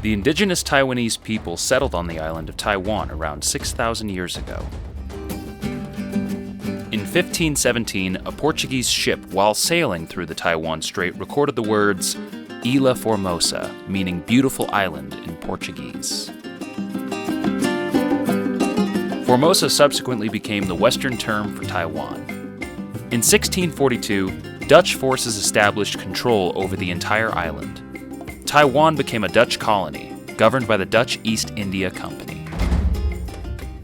The indigenous Taiwanese people settled on the island of Taiwan around 6,000 years ago. In 1517, a Portuguese ship, while sailing through the Taiwan Strait, recorded the words Ilha Formosa, meaning beautiful island in Portuguese. Formosa subsequently became the Western term for Taiwan. In 1642, Dutch forces established control over the entire island. Taiwan became a Dutch colony, governed by the Dutch East India Company.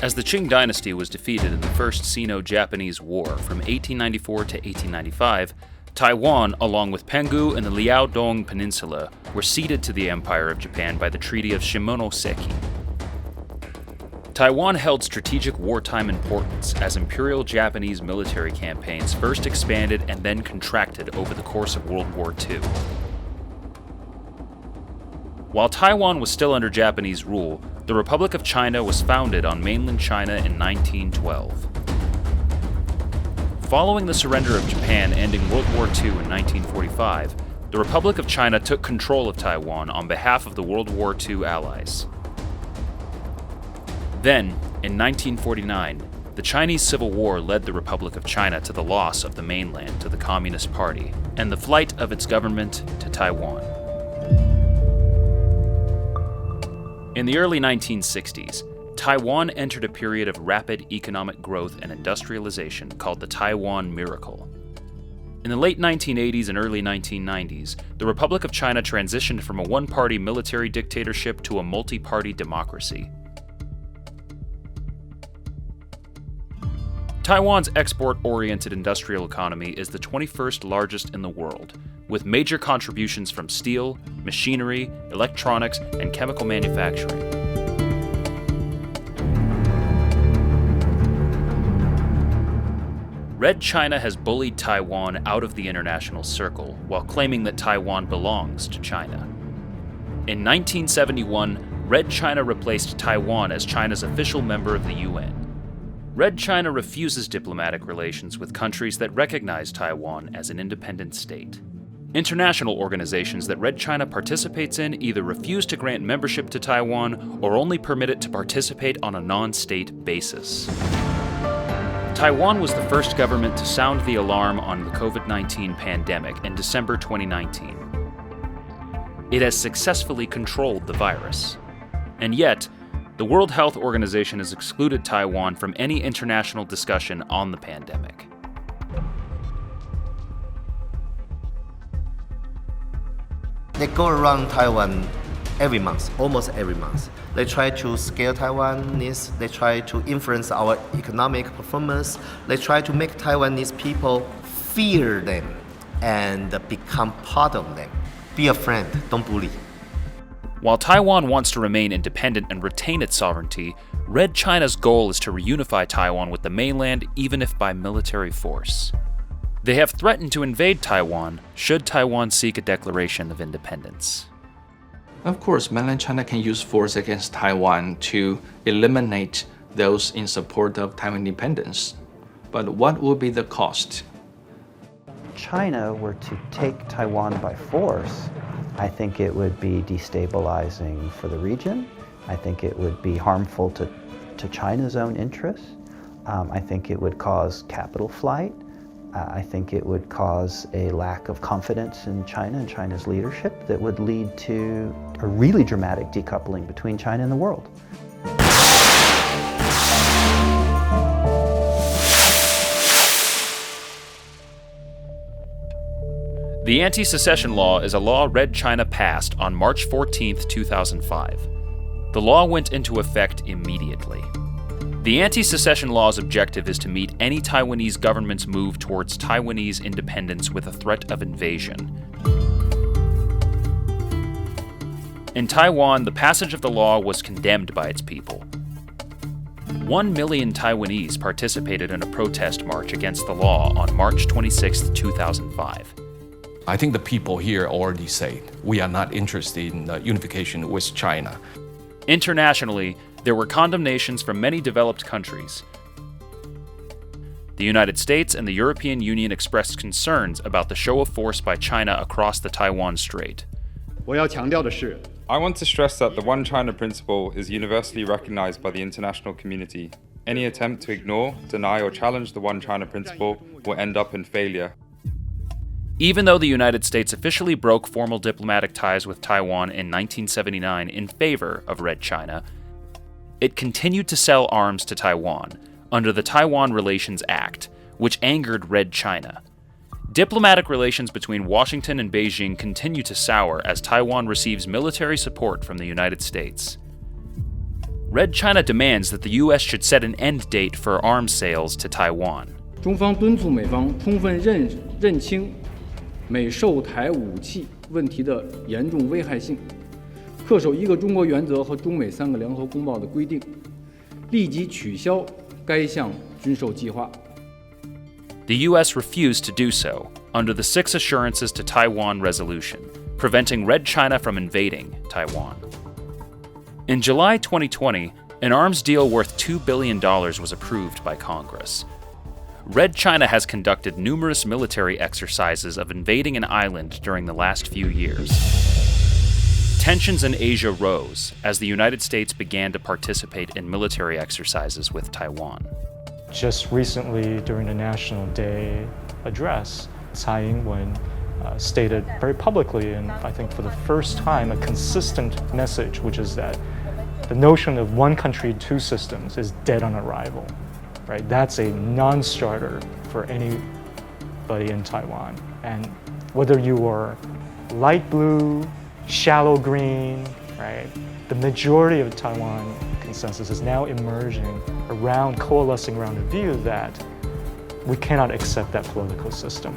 As the Qing dynasty was defeated in the First Sino-Japanese War from 1894 to 1895, Taiwan, along with Penghu and the Liaodong Peninsula, were ceded to the Empire of Japan by the Treaty of Shimonoseki. Taiwan held strategic wartime importance as Imperial Japanese military campaigns first expanded and then contracted over the course of World War II. While Taiwan was still under Japanese rule, the Republic of China was founded on mainland China in 1912. Following the surrender of Japan ending World War II in 1945, the Republic of China took control of Taiwan on behalf of the World War II allies. Then, in 1949, the Chinese Civil War led the Republic of China to the loss of the mainland to the Communist Party and the flight of its government to Taiwan. In the early 1960s, Taiwan entered a period of rapid economic growth and industrialization called the Taiwan Miracle. In the late 1980s and early 1990s, the Republic of China transitioned from a one-party military dictatorship to a multi-party democracy. Taiwan's export-oriented industrial economy is the 21st largest in the world, with major contributions from steel, machinery, electronics, and chemical manufacturing. Red China has bullied Taiwan out of the international circle while claiming that Taiwan belongs to China. In 1971, Red China replaced Taiwan as China's official member of the UN. Red China refuses diplomatic relations with countries that recognize Taiwan as an independent state. International organizations that Red China participates in either refuse to grant membership to Taiwan or only permit it to participate on a non-state basis. Taiwan was the first government to sound the alarm on the COVID-19 pandemic in December 2019. It has successfully controlled the virus. And yet, the World Health Organization has excluded Taiwan from any international discussion on the pandemic. They go around Taiwan every month, almost every month. They try to scare Taiwanese, they try to influence our economic performance, they try to make Taiwanese people fear them and become part of them. Be a friend, don't bully. While Taiwan wants to remain independent and retain its sovereignty, Red China's goal is to reunify Taiwan with the mainland, even if by military force. They have threatened to invade Taiwan should Taiwan seek a declaration of independence. Of course, mainland China can use force against Taiwan to eliminate those in support of Taiwan independence. But what will be the cost? China were to take Taiwan by force, I think it would be destabilizing for the region. I think it would be harmful to China's own interests. I think it would cause capital flight. I think it would cause a lack of confidence in China and China's leadership that would lead to a really dramatic decoupling between China and the world. The Anti-Secession Law is a law Red China passed on March 14, 2005. The law went into effect immediately. The Anti-Secession Law's objective is to meet any Taiwanese government's move towards Taiwanese independence with a threat of invasion. In Taiwan, the passage of the law was condemned by its people. 1 million Taiwanese participated in a protest march against the law on March 26, 2005. I think the people here already say we are not interested in unification with China. Internationally, there were condemnations from many developed countries. The United States and the European Union expressed concerns about the show of force by China across the Taiwan Strait. 我要强调的是 I want to stress that the One China principle is universally recognized by the international community. Any attempt to ignore, deny, or challenge the One China principle will end up in failure. Even though the United States officially broke formal diplomatic ties with Taiwan in 1979 in favor of Red China, it continued to sell arms to Taiwan under the Taiwan Relations Act, which angered Red China. Diplomatic relations between Washington and Beijing continue to sour as Taiwan receives military support from the United States. Red China demands that the U.S. should set an end date for arms sales to Taiwan. 中方敦促美方充分认清美售台武器问题的严重危害性，恪守一个中国原则和中美3个联合公报的规定，立即取消该项军售计划。 The U.S. refused to do so under the 6 Assurances to Taiwan resolution, preventing Red China from invading Taiwan. In July 2020, an arms deal worth $2 billion was approved by Congress. Red China has conducted numerous military exercises of invading an island during the last few years. Tensions in Asia rose as the United States began to participate in military exercises with Taiwan. Just recently, during the National Day address, Tsai Ing-wen stated very publicly, and I think for the first time, a consistent message, which is that the notion of one country, two systems is dead on arrival. Right? That's a non-starter for anybody in Taiwan. And whether you are light blue, shallow green, right? The majority of Taiwan consensus is now emerging coalescing around the view that we cannot accept that political system.